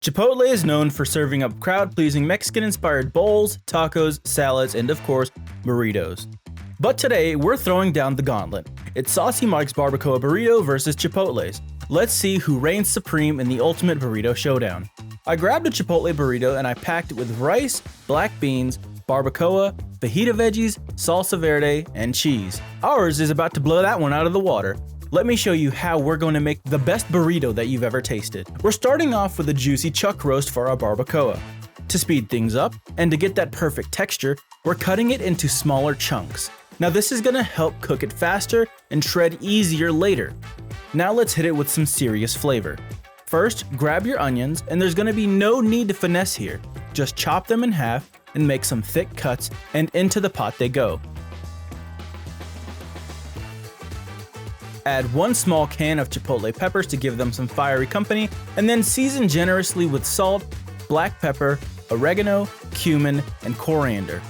Chipotle is known for serving up crowd-pleasing Mexican-inspired bowls, tacos, salads, and of course, burritos. But today, we're throwing down the gauntlet. It's Saucy Mike's Barbacoa Burrito versus Chipotle's. Let's see who reigns supreme in the ultimate burrito showdown. I grabbed a Chipotle burrito and I packed it with rice, black beans, barbacoa, fajita veggies, salsa verde, and cheese. Ours is about to blow that one out of the water. Let me show you how we're going to make the best burrito that you've ever tasted. We're starting off with a juicy chuck roast for our barbacoa. To speed things up, and to get that perfect texture, we're cutting it into smaller chunks. Now this is going to help cook it faster and shred easier later. Now let's hit it with some serious flavor. First, grab your onions, and there's going to be no need to finesse here. Just chop them in half and make some thick cuts, and into the pot they go. Add 1 small can of chipotle peppers to give them some fiery company, and then season generously with salt, black pepper, oregano, cumin, and coriander.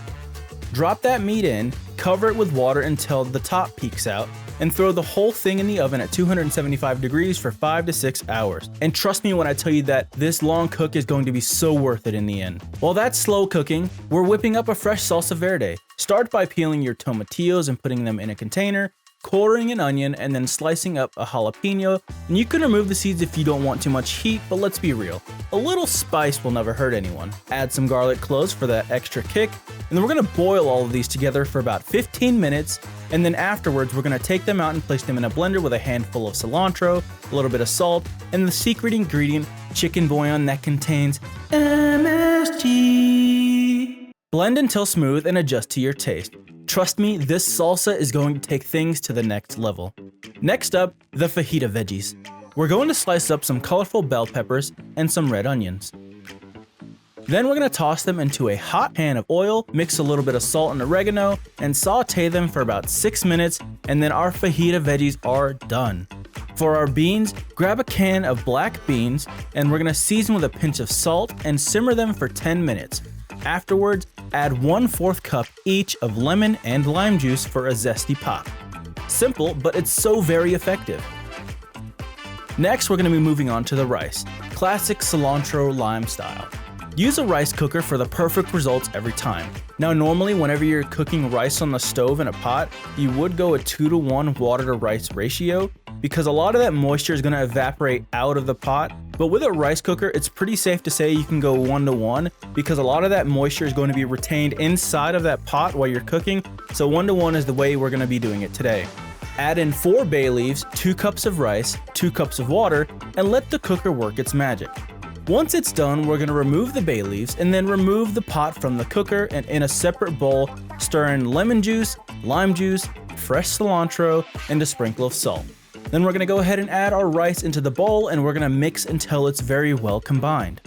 Drop that meat in, cover it with water until the top peeks out, and throw the whole thing in the oven at 275 degrees for 5 to 6 hours. And trust me when I tell you that this long cook is going to be so worth it in the end. While that's slow cooking, we're whipping up a fresh salsa verde. Start by peeling your tomatillos and putting them in a container, quartering an onion, and then slicing up a jalapeno. And you can remove the seeds if you don't want too much heat, but let's be real, a little spice will never hurt anyone. Add some garlic cloves for that extra kick, and then we're gonna boil all of these together for about 15 minutes, and then afterwards we're gonna take them out and place them in a blender with a handful of cilantro, a little bit of salt, and the secret ingredient, chicken bouillon that contains MSG. Blend until smooth and adjust to your taste. Trust me, this salsa is going to take things to the next level. Next up, the fajita veggies. We're going to slice up some colorful bell peppers and some red onions. Then we're going to toss them into a hot pan of oil, mix a little bit of salt and oregano, and saute them for about 6 minutes, and then our fajita veggies are done. For our beans, grab a can of black beans, and we're going to season with a pinch of salt and simmer them for 10 minutes. Afterwards, add 1/4 cup each of lemon and lime juice for a zesty pop. Simple, but it's so very effective. Next, we're going to be moving on to the rice. Classic cilantro lime style. Use a rice cooker for the perfect results every time. Now normally whenever you're cooking rice on the stove in a pot, you would go a 2-to-1 water to rice ratio because a lot of that moisture is going to evaporate out of the pot. But with a rice cooker, it's pretty safe to say you can go 1-to-1 because a lot of that moisture is going to be retained inside of that pot while you're cooking. So 1-to-1 is the way we're going to be doing it today. Add in 4 bay leaves, 2 cups of rice, 2 cups of water, and let the cooker work its magic. Once it's done, we're going to remove the bay leaves and then remove the pot from the cooker, and in a separate bowl, stir in lemon juice, lime juice, fresh cilantro, and a sprinkle of salt. Then we're going to go ahead and add our rice into the bowl, and we're going to mix until it's very well combined.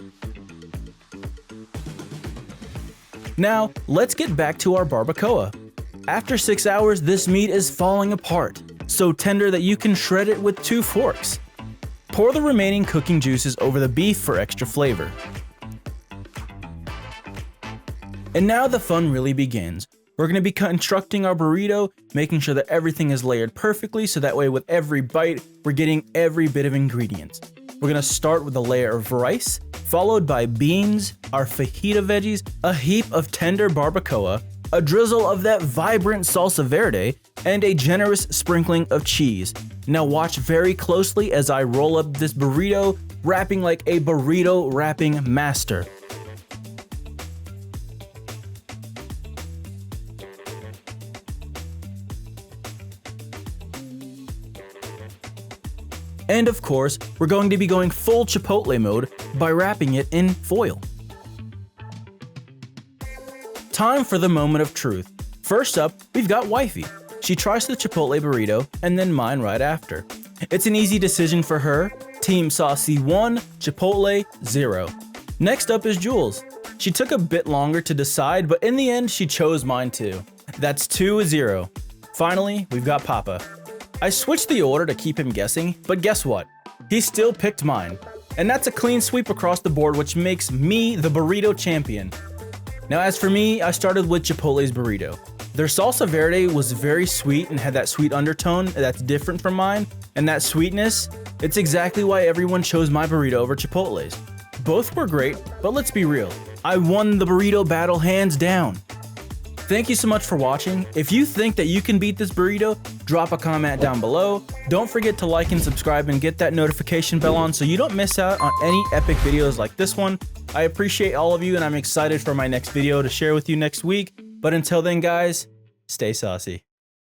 Now, let's get back to our barbacoa. After 6 hours, this meat is falling apart, so tender that you can shred it with 2 forks. Pour the remaining cooking juices over the beef for extra flavor. And now the fun really begins. We're going to be constructing our burrito, making sure that everything is layered perfectly so that way with every bite, we're getting every bit of ingredients. We're going to start with a layer of rice, followed by beans, our fajita veggies, a heap of tender barbacoa, a drizzle of that vibrant salsa verde, and a generous sprinkling of cheese. Now watch very closely as I roll up this burrito, wrapping like a burrito wrapping master. And of course, we're going to be going full Chipotle mode by wrapping it in foil. Time for the moment of truth. First up, we've got Wifey. She tries the Chipotle burrito and then mine right after. It's an easy decision for her. Team Saucy 1, Chipotle 0. Next up is Jules. She took a bit longer to decide, but in the end, she chose mine too. That's 2-0. Finally, we've got Papa. I switched the order to keep him guessing, but guess what? He still picked mine. And that's a clean sweep across the board, which makes me the burrito champion. Now as for me, I started with Chipotle's burrito. Their salsa verde was very sweet and had that sweet undertone that's different from mine, and that sweetness, it's exactly why everyone chose my burrito over Chipotle's. Both were great, but let's be real, I won the burrito battle hands down. Thank you so much for watching. If you think that you can beat this burrito, drop a comment down below. Don't forget to like and subscribe and get that notification bell on so you don't miss out on any epic videos like this one. I appreciate all of you and I'm excited for my next video to share with you next week. But until then guys, stay saucy.